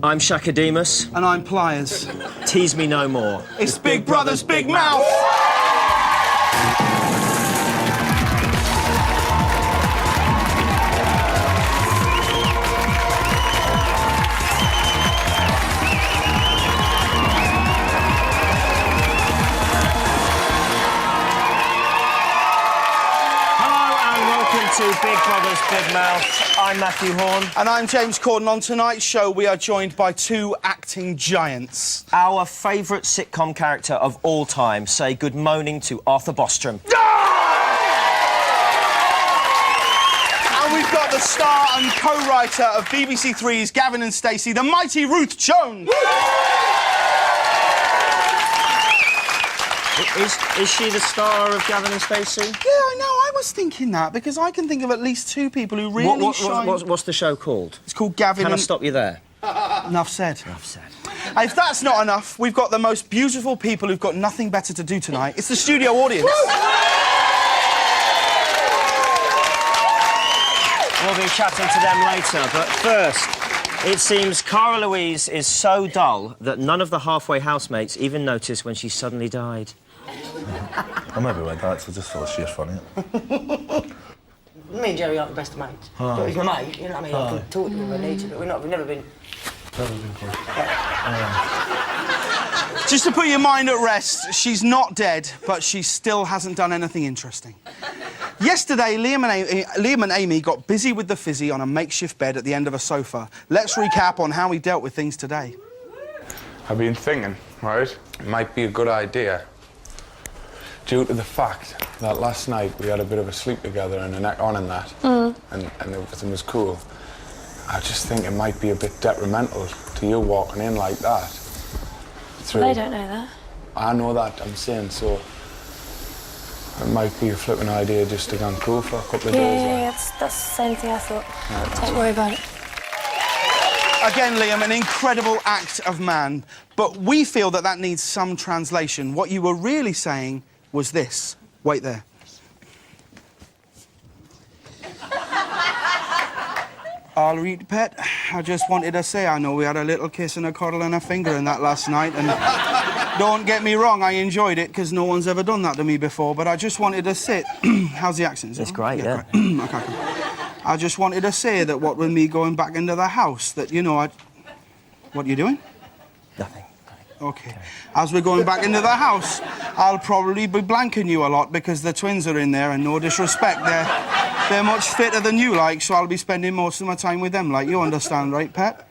I'm Shakademus. And I'm Pliers. Tease me no more. It's Big Brother's Big Mouth! To Big Brother's Big Mouth. I'm Matthew Horn. And I'm James Corden. On tonight's show, we are joined by two acting giants. Our favourite sitcom character of all time. Say good morning to Arthur Bostrom. And we've got the star and co-writer of BBC Three's Gavin and Stacey, the mighty Ruth Jones. Is she the star of Gavin and Stacey? Yeah, I know. I was thinking that because I can think of at least two people who really shine. What's the show called? It's called Gavin Can and... I stop you there? Enough said. Enough said. If that's not enough, we've got the most beautiful people who've got nothing better to do tonight. It's the studio audience. We'll be chatting to them later, but first, it seems Cara Louise is so dull that none of the halfway housemates even noticed when she suddenly died. I maybe went that, so I just thought she was funny. Me and Jerry aren't the best of mates. Oh. He's my mate, you know what I mean? I can talk to him if I need to, but we've never been... Never been close. Just to put your mind at rest, she's not dead, but she still hasn't done anything interesting. Yesterday, Liam and Amy got busy with the fizzy on a makeshift bed at the end of a sofa. Let's recap on how we dealt with things today. I've been thinking, right? It might be a good idea, due to the fact that last night we had a bit of a sleep together and a neck on and that, and everything was cool. I just think it might be a bit detrimental to you walking in like that. They don't know that. I know that, I'm saying, so it might be a flipping idea just to go cool for a couple of days. Yeah, that's the same thing I thought. Don't worry about it. Again, Liam, an incredible act of man, but we feel that that needs some translation. What you were really saying was this. Wait there. All right, pet. I just wanted to say I know we had a little kiss and a cuddle and a finger in that last night, and don't get me wrong, I enjoyed it because no one's ever done that to me before, but I just wanted to say... How's the accent? It's great, yeah. Great. Okay. I just wanted to say that what with me going back into the house, that, you know, What are you doing? Nothing. OK. As we're going back into the house, I'll probably be blanking you a lot because the twins are in there, and no disrespect, they're much fitter than you, like, so I'll be spending most of my time with them, like, you understand, right, Pet?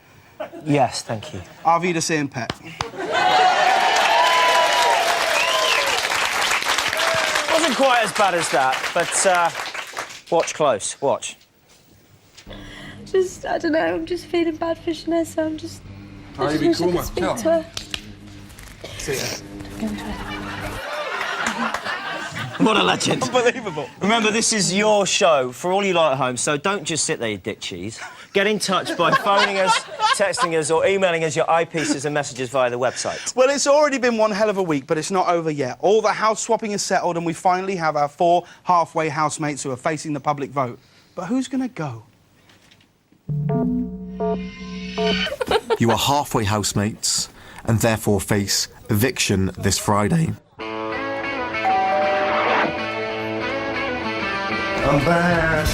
Yes, thank you. I'll be the same, Pet. Wasn't quite as bad as that, but watch close. Watch. I don't know, I'm just feeling bad for Sinead, so I'm just... Oh, you be cool, man. Speak to her. See ya. What a legend. Unbelievable. Remember, this is your show for all you lot at home, so don't just sit there, you dick cheese. Get in touch by phoning us, texting us, or emailing us your eyepieces and messages via the website. Well, it's already been one hell of a week, but it's not over yet. All the house swapping is settled, and we finally have our 4 halfway housemates who are facing the public vote. But who's going to go? You are halfway housemates and therefore face eviction this Friday. I'm back.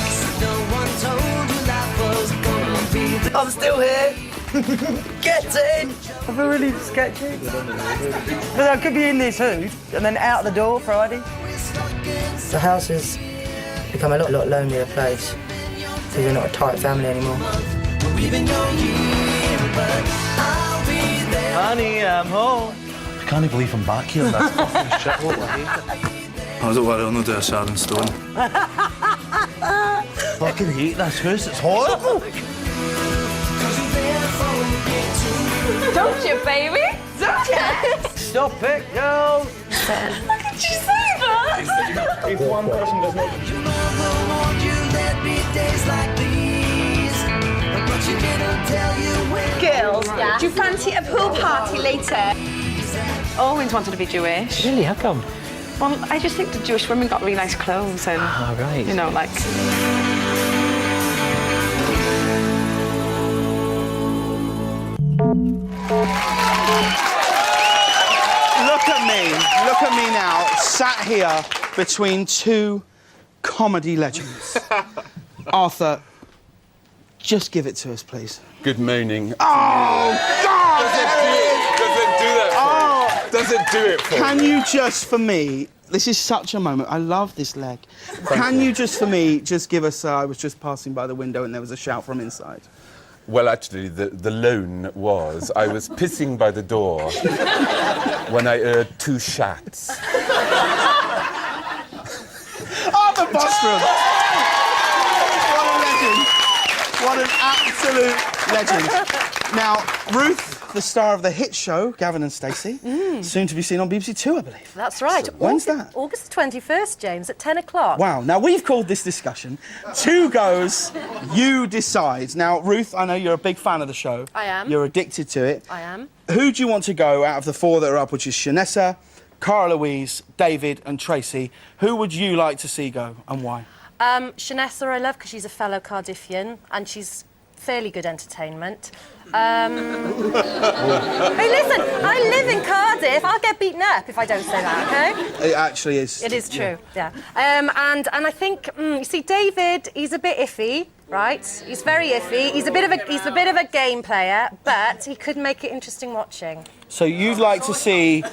I'm still here. Get in. I feel really sketchy. But I could be in this hood and then out the door Friday. The house has become a lot lonelier place because we're not a tight family anymore. Honey, I'm home. I can't believe I'm back here. That's fucking shit. What we're here. Oh, don't worry, I'll not do a Sharon Stone. Fucking hate this house, it's horrible. Don't you, baby? Don't you? Stop it, girls. Look at you say that. If one person does not... Girls, do you fancy a pool party later? Always wanted to be Jewish. Really, how come? Well, I just think the Jewish women got really nice clothes and, right. you know, like... at me now, sat here between two comedy legends. Arthur, just give it to us, please. Good morning. Oh, God! Does it do it for Can you? you just, for me, this is such a moment. I love this leg. Can you just, for me, just give us... I was just passing by the window and there was a shout from inside. Well, actually, the loan was I was pissing by the door when I heard two shots. Arthur Bostrom! What an absolute legend. Now, Ruth, the star of the hit show, Gavin and Stacey, soon to be seen on BBC Two, I believe. That's right. When's that? August 21st, James, at 10 o'clock. Wow. Now, we've called this discussion Two Goes, You Decide. Now, Ruth, I know you're a big fan of the show. I am. You're addicted to it. I am. Who do you want to go out of the four that are up, which is Shanessa, Cara Louise, David and Tracy? Who would you like to see go and why? Shanessa I love because she's a fellow Cardiffian and she's fairly good entertainment. Hey, listen, I live in Cardiff. I'll get beaten up if I don't say that, OK? It actually is. It is true, yeah. And I think, you see, David, he's a bit iffy, right? He's very iffy. He's a bit of a game player, but he could make it interesting watching. So you'd like to see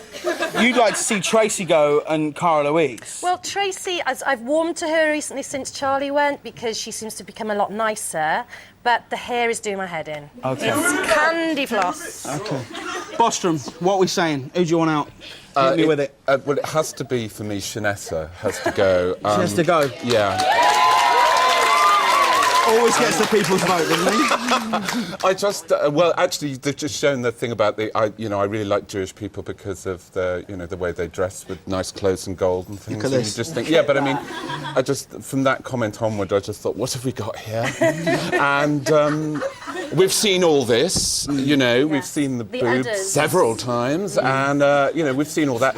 Tracy go and Cara Louise? Well, Tracy, I've warmed to her recently since Charlie went because she seems to become a lot nicer, but the hair is doing my head in. OK. It's candy floss. OK. Bostrom, what are we saying? Who do you want out? Hit me with it. Well, it has to be, for me, Shanessa has to go. She has to go? Yeah. Always gets the people's vote, doesn't he? I just, well, actually, they've just shown the thing about I really like Jewish people because of the way they dress with nice clothes and gold and things. Look at and this. you just think, yeah, but I mean, from that comment onward, I just thought, what have we got here? And we've seen all this, we've seen the boobs udders. several times, and, we've seen all that.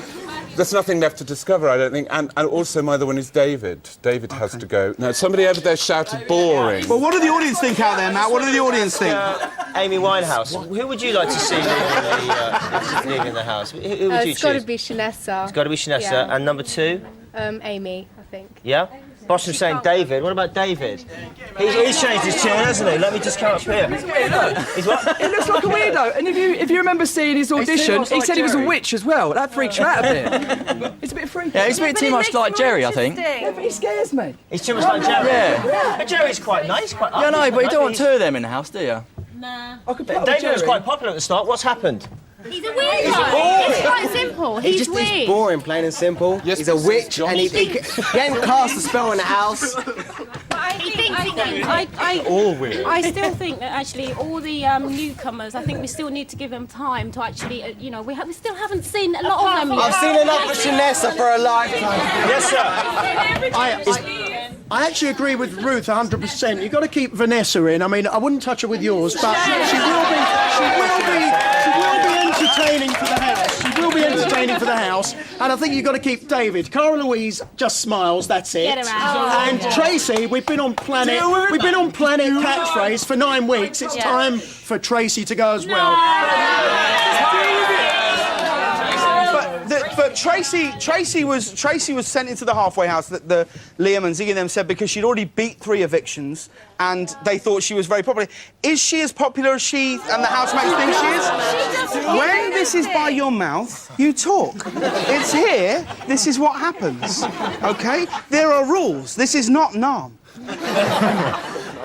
There's nothing left to discover, I don't think. And also, my other one is David. David has to go. Now, somebody over there shouted boring. Well, what do the audience think out there, Matt? What do the audience think? Amy Winehouse. Who would you like to see leaving the house? Who would you choose? It's got to be Shanessa. It's got to be Shanessa. Yeah. And number two? Amy, I think. Yeah? Boston's saying David. What about David? He's changed his tune, hasn't he? Let me just come up here. He's what? It looks like a weirdo. And if you remember seeing his audition, he said he was a witch as well. That freaks you out a bit. It's a bit freaky. Yeah, he's a bit too much like Jerry, I think. Yeah, but he scares me. He's too much like Jerry. Yeah. But Jerry's quite nice, quite Yeah, no, but you don't want two of them in the house, do you? Nah. David was quite popular at the start. What's happened? He's a weirdo. It's quite simple. He's weird. He's boring, plain and simple. Yes, he's a witch, and he can't cast a spell in the house. All weird. I still think that actually all the newcomers, I think we still need to give them time to actually, we still haven't seen a lot of them yet. I've seen enough of Shanessa for a lifetime. Yes, sir. I actually agree with Ruth 100%. You've got to keep Vanessa in. I mean, I wouldn't touch her with yours, but she will be entertaining for the house. She will be entertaining for the house. And I think you've got to keep David. Cara Louise just smiles, that's it. Get her out. And Tracy, we've been on Planet Catchphrase for 9 weeks. It's time for Tracy to go as well. But Tracy was sent into the halfway house that the Liam and Ziggy and them said because she'd already beat 3 evictions and they thought she was very popular. Is she as popular as she and the housemates think she is? When this is by your mouth, you talk. It's here, this is what happens. OK? There are rules. This is not Nam.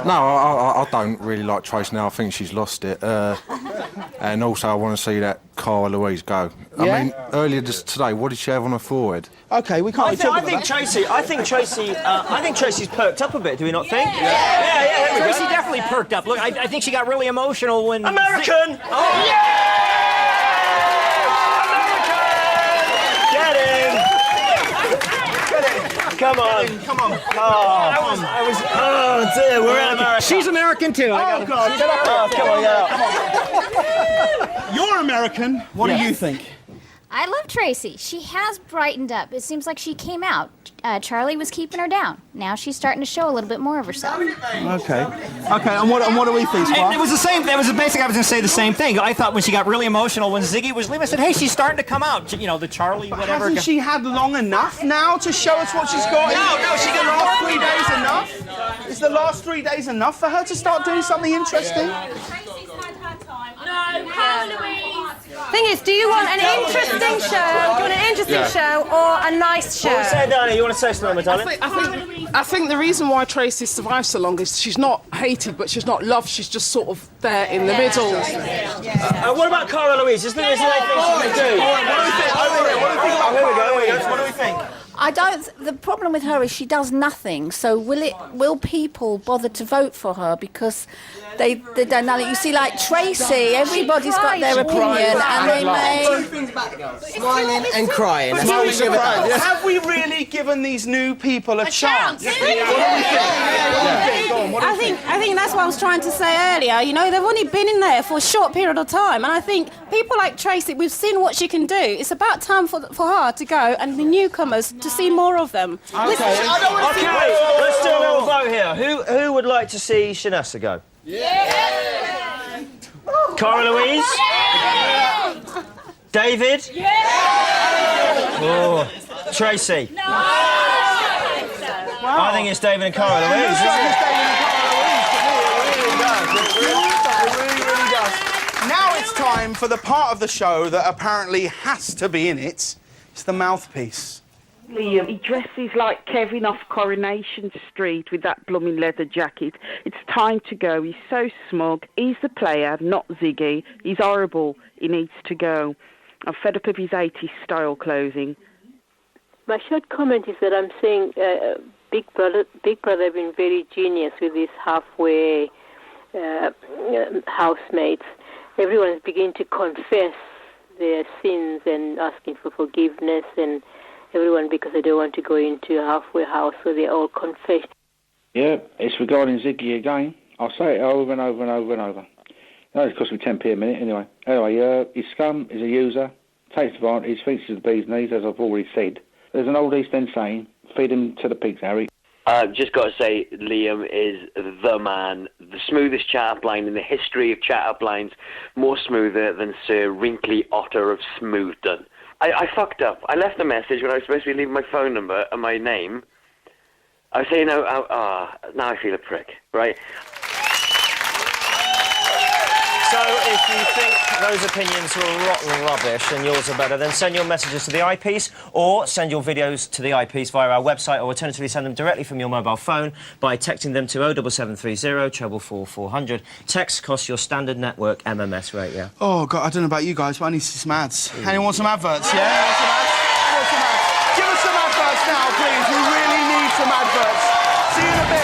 No, I don't really like Trace now. I think she's lost it. And also, I want to see that Cara Louise go. Yeah? I mean, earlier today, what did she have on her forehead? OK, we can't talk about that. I think Tracy's perked up a bit. Do we not think? Yeah. Tracy definitely perked up. Look, I think she got really emotional when... American! Oh, yeah! Come on. Oh, dear, we're in America. She's American too. Oh, God, get up. Oh, come on, get up. You're American. What do you think? I love Tracy. She has brightened up. It seems like she came out. Charlie was keeping her down. Now she's starting to show a little bit more of herself. Okay. And what do we think, Squire? It was the same. That was basically. I was going to say the same thing. I thought when she got really emotional when Ziggy was leaving, I said, "Hey, she's starting to come out." You know, the Charlie But whatever. hasn't she had long enough now to show us what she's got? No, she got the last 3 days enough. Is the last 3 days enough for her to start doing something interesting? No, Cara Louise. Thing is, do you want an interesting show? Do you want an interesting show or a nice show? What was that, Danny? You want to say something, darling? I think the reason why Tracy survived so long is she's not hated, but she's not loved. She's just sort of there in the middle. What about Cara Louise? Is there anything she can do? What do we think? I don't. The problem with her is she does nothing. So will people bother to vote for her because they don't know? You see, like Tracy, everybody's got their opinion, and they may. Smiling and crying. That's what we give it. Have we really given these new people a chance? I think that's what I was trying to say earlier. You know, they've only been in there for a short period of time, and I think people like Tracy, we've seen what she can do. It's about time for her to go, and the newcomers to see more of them. Okay, let's do a little vote here. Who would like to see Shanessa go? Yeah! Cara Louise? Yeah! David? Yeah! Oh. Tracy? No! I think it's David and Cara Louise. It really does. Now it's time for the part of the show that apparently has to be in it. It's the mouthpiece. Liam, he dresses like Kevin off Coronation Street with that blooming leather jacket. It's time to go. He's so smug. He's the player, not Ziggy. He's horrible. He needs to go. I'm fed up of his 80s style clothing. My short comment is that I'm saying Big Brother have been very genius with these halfway housemates. Everyone is beginning to confess their sins and asking for forgiveness, and everyone, because they don't want to go into a halfway house, so they all confess. Yeah, it's regarding Ziggy again. I'll say it over and over and over and over. No, it cost me 10p a minute anyway. Anyway, he's scum, he's a user, takes advantage, thinks he's the bee's knees, as I've already said. There's an old East End saying, feed him to the pigs, Harry. I've just got to say, Liam is the man, the smoothest chat-up line in the history of chat-up lines, more smoother than Sir Wrinkly Otter of Smoothdon. I fucked up. I left a message when I was supposed to be leaving my phone number and my name. I was saying, now I feel a prick, right? So if you think those opinions were rotten rubbish and yours are better, then send your messages to the eyepiece or send your videos to the eyepiece via our website, or alternatively send them directly from your mobile phone by texting them to 07730 444 400. Text costs your standard network MMS rate, yeah. Oh, God, I don't know about you guys, but I need to see some ads. Anyone want some adverts, yeah? Want some ads? Give us some adverts now, please. We really need some adverts. See you in a bit.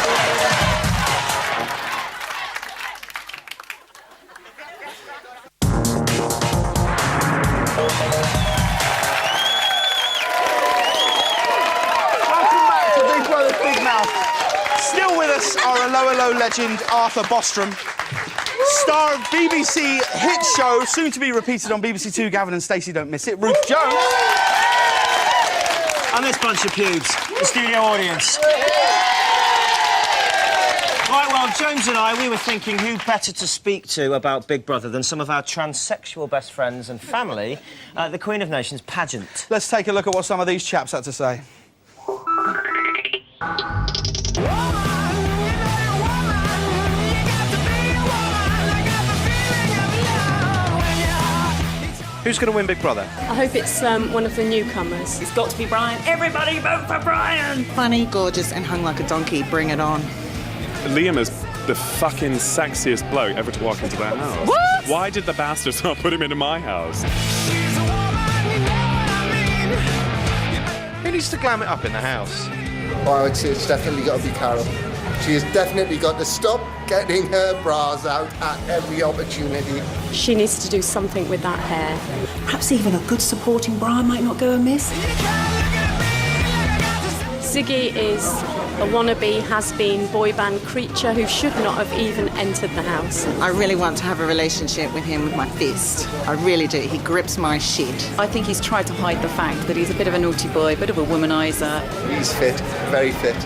Still with us are a low legend, Arthur Bostrom, star of BBC hit show, soon to be repeated on BBC Two, Gavin and Stacey Don't Miss It, Ruth Jones. And this bunch of pubes, the studio audience. Right, well, Jones and I, we were thinking who better to speak to about Big Brother than some of our transsexual best friends and family at the Queen of Nations pageant. Let's take a look at what some of these chaps had to say. Who's going to win Big Brother? I hope it's one of the newcomers. It's got to be Brian. Everybody vote for Brian! Funny, gorgeous, and hung like a donkey. Bring it on. Liam is the fucking sexiest bloke ever to walk into that house. What? Why did the bastards not put him into my house? Who needs to glam it up in the house? Oh, I would say it's definitely got to be Carol. She has definitely got to stop getting her bras out at every opportunity. She needs to do something with that hair. Perhaps even a good supporting Brian might not go amiss. Ziggy is a wannabe has-been boy band creature who should not have even entered the house. I really want to have a relationship with him with my fist. I really do. He grips my shit. I think he's tried to hide the fact that he's a bit of a naughty boy, a bit of a womanizer. He's fit, very fit.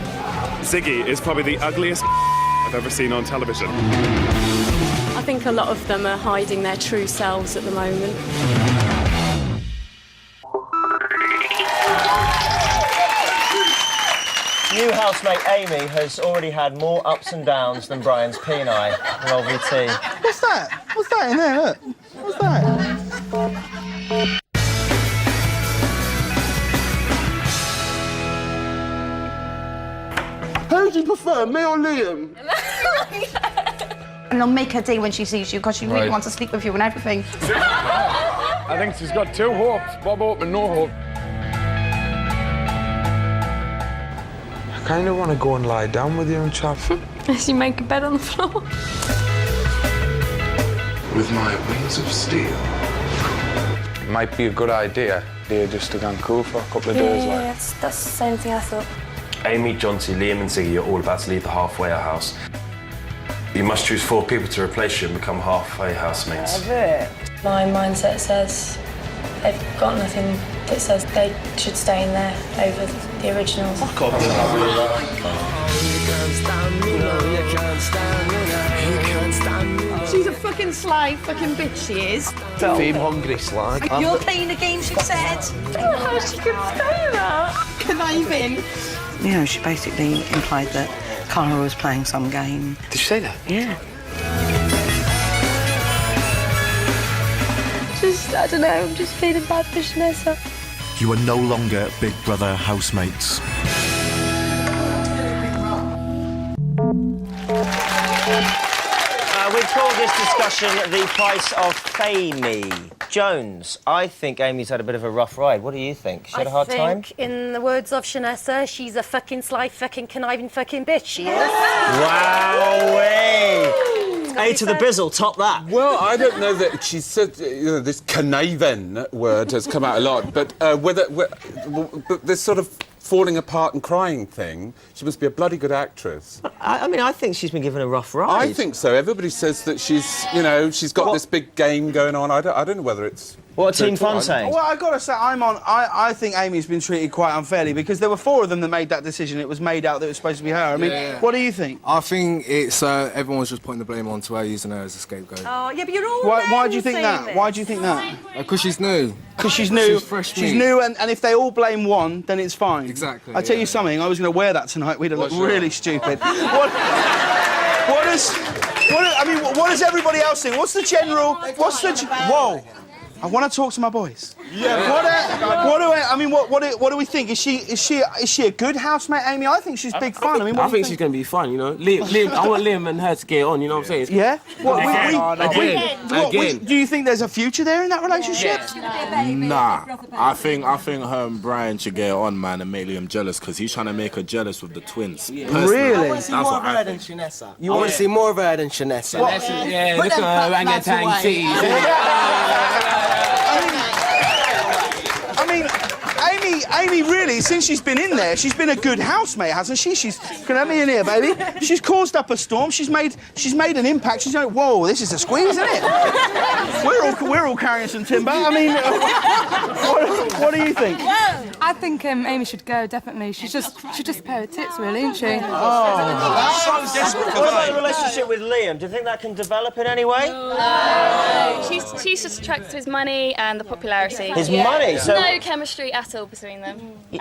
Ziggy is probably the ugliest I've ever seen on television. I think a lot of them are hiding their true selves at the moment. New housemate Amy has already had more ups and downs than Brian's peni in LVT. What's that? What's that in there? Look. What's that? Who do you prefer, me or Liam? And they'll make her day when she sees you because she really wants to sleep with you and everything. I think she's got two hopes, Bob Hope and no hope. I kind of want to go and lie down with you and chat. As you make a bed on the floor. With my wings of steel. Might be a good idea. Just to go and cool for a couple of days. Yeah, that's the same thing I thought. Amy, Jonty, Liam and Ziggy are all about to leave the halfway house. You must choose 4 people to replace you and become halfway housemates. My mindset says they've got nothing. It says they should stay in there over the originals. She's a fucking sly fucking bitch, she is. Fame hungry slag. You're playing a game, she said. I don't know how she could say that. Conniving. You know, she basically implied that Cara was playing some game. Did you say that? Yeah. I don't know, I'm just feeling bad for Shanessa. You are no longer Big Brother housemates. We call this discussion the price of Amy. Jones, I think Amy's had a bit of a rough ride. What do you think? She had a hard time? I think, in the words of Shanessa, she's a fucking sly, fucking conniving fucking bitch, she is. Wowee! A to the bizzle, top that. Well, I don't know that she said, this conniving word has come out a lot, but but this sort of falling apart and crying thing, she must be a bloody good actress. I mean, I think she's been given a rough ride. I think so. Everybody says that she's, she's got this big game going on. I don't know whether it's... What are Team Fun saying? Well, I've got to say, I think Amy's been treated quite unfairly because there were 4 of them that made that decision. It was made out that it was supposed to be her. I mean, what do you think? I think it's everyone's just putting the blame onto her, using her as a scapegoat. Oh, yeah, but you're all Why do you think that? Why do you think that? Because she's new. Because she's new. She's fresh She's meat. new, and if they all blame one, then it's fine. Exactly. I tell you something. I was going to wear that tonight. We'd have looked really stupid. What does everybody else think? What's the general? Whoa! I want to talk to my boys. Yeah. What do we think? Is she a good housemate, Amy? I think she's big fun. I think she's going to be fun. Liam, I want Liam and her to get on. You know what I'm saying? Yeah. Again. Do you think there's a future there in that relationship? Nah, I think her and Brian should get on, man, and make Liam jealous because he's trying to make her jealous with the twins. Really? I want to see more of her than Shanessa. I want to see more of her than Shanessa. Yeah, look at her orangutan titties. Amy, really, since she's been in there, she's been a good housemate, hasn't she? Can I have me in here, baby? She's caused up a storm. She's made an impact. She's like, whoa, this is a squeeze, isn't it? We're all carrying some timber. I mean, what do you think? I think Amy should go, definitely. She's just a pair of tits, really, isn't she? What about the relationship with Liam? Do you think that can develop in any way? No. She's just attracted to his money and the popularity. His money? So no chemistry at all between them.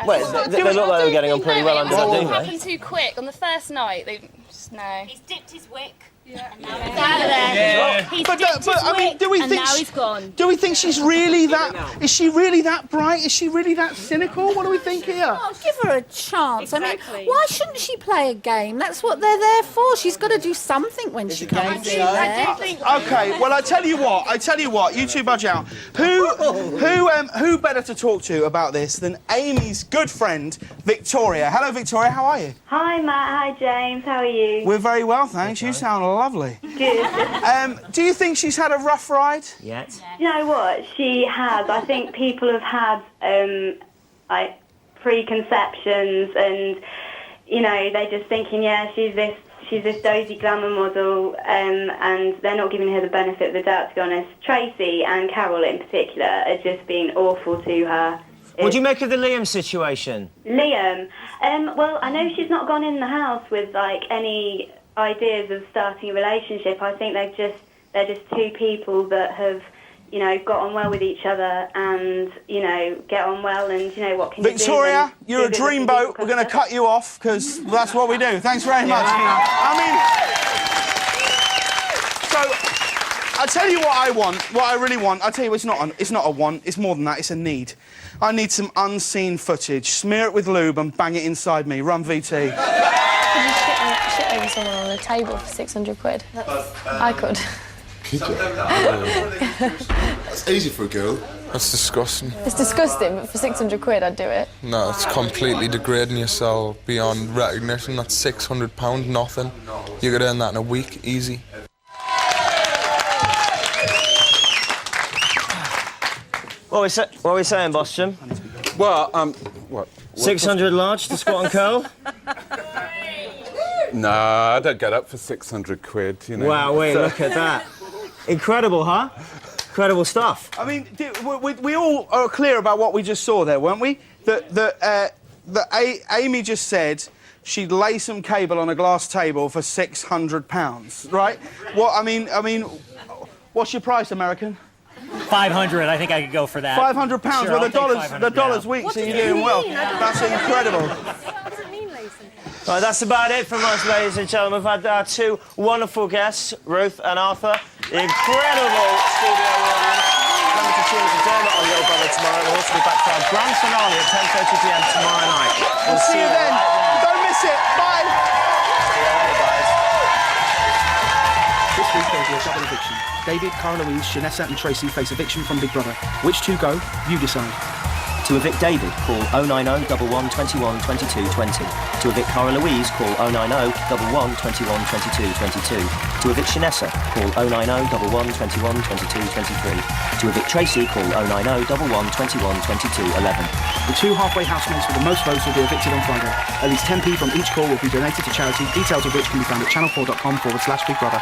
Well, they look like they were getting on pretty well under that, It didn't all they? happened too quick. On the first night, they just, no. He's dipped his wick. Yeah. And now he's out of there. He's dipped his wick, do we and think now he's gone. Do we think she's really that? Is she really that bright? Is she really that cynical? What do we think here? Oh, give her a chance. Exactly. I mean, why shouldn't she play a game? That's what they're there for. She's got to do something when she comes in there. Okay, well, I tell you what. You two budge out. Who better to talk to about this than Amy's good friend, Victoria? Hello, Victoria. How are you? Hi, Matt. Hi, James. How are you? We're very well, thanks. You sound lovely. Good. Do you think she's had a rough ride? Yet. You know what? She has. I think people have had like preconceptions, and you know, they're just thinking, yeah, she's this dozy glamour model, and they're not giving her the benefit of the doubt, to be honest. Tracy and Carol in particular are just being awful to her. What do you make of the Liam situation? Liam, well, I know she's not gone in the house with, like, any ideas of starting a relationship. I think they're just two people that have, you know, got on well with each other and, you know, get on well, and, you know, what can Victoria, you do? you're a dreamboat. We're going to cut you off because that's what we do. Thanks very much. I mean, so I'll tell you what I want, what I really want. I'll tell you, it's not a want, it's more than that, it's a need. I need some unseen footage. Smear it with lube and bang it inside me. Run, VT. Could you shit over someone on a table for 600 quid? I could. Could you? That's easy for a girl. That's disgusting. It's disgusting, but for 600 quid, I'd do it. No, it's completely degrading yourself beyond recognition. That's £600, nothing. You could earn that in a week, easy. What are we saying, Boston? Well, what? 600 large to squat and curl? No, I don't get up for 600 quid, you know. Wow, wait, look at that. Incredible, huh? Incredible stuff. I mean, we all are clear about what we just saw there, weren't we? That Amy just said she'd lay some cable on a glass table for £600, right? What I mean, what's your price, American? 500. I think I could go for that. £500. Sure, Well, I'll the dollars take week, $500, so yeah. you're doing well. That's incredible. Right, that's about it from us, ladies and gentlemen. We've had our two wonderful guests, Ruth and Arthur. The incredible studio audience. Remember to tune into Dermot on Little Brother tomorrow. We'll also be back for our grand finale at 10:30 p.m. tomorrow night. We'll see you then. Don't miss it. Bye. See you later, guys. This week there'll be a double eviction. David, Cara Louise, Shanessa and Tracy face eviction from Big Brother. Which two go? You decide. To evict David, call 090 11 21 22 20. To evict Cara Louise, call 090 11 21 22 22. To evict Shanessa, call 090 11 21 22 23. To evict Tracy, call 090 11 21 22 11. The two halfway housemates with the most votes will be evicted on Friday. At least 10p from each call will be donated to charity, details of which can be found at channel4.com/Big Brother.